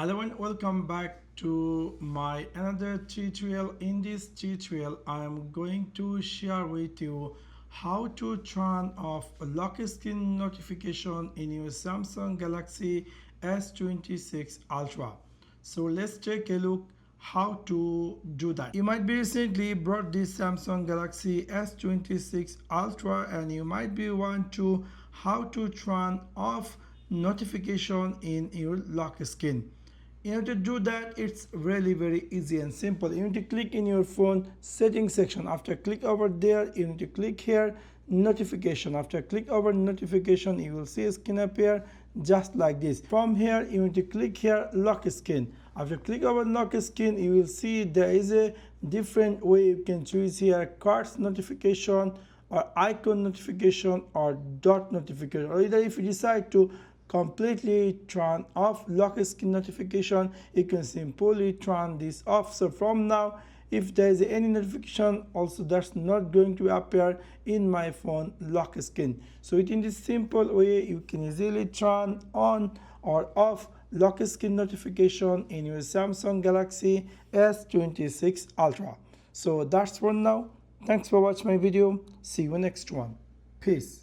Hello and welcome back to my another tutorial. In this tutorial I am going to share with you how to turn off a lock screen notification in your Samsung Galaxy S26 Ultra. So let's take a look how to do that. You might be recently bought this Samsung Galaxy S26 Ultra and you might be want to how to turn off notification in your lock screen. In order to do that, it's really very easy and simple. You need to click in your phone settings section. After click over there, you need to click here notification. After click over notification, you will see a screen appear just like this. From here, you need to click here lock screen. After click over lock screen, you will see there is a different way you can choose here cards notification or icon notification or dot notification, or either if you decide to completely turn off lock screen notification, you can simply turn this off. So from now, if there is any notification also, that's not going to appear in my phone lock screen. So in this simple way, you can easily turn on or off lock screen notification in your Samsung Galaxy S26 Ultra. So that's for now. Thanks for watching my video. See you next one. Peace.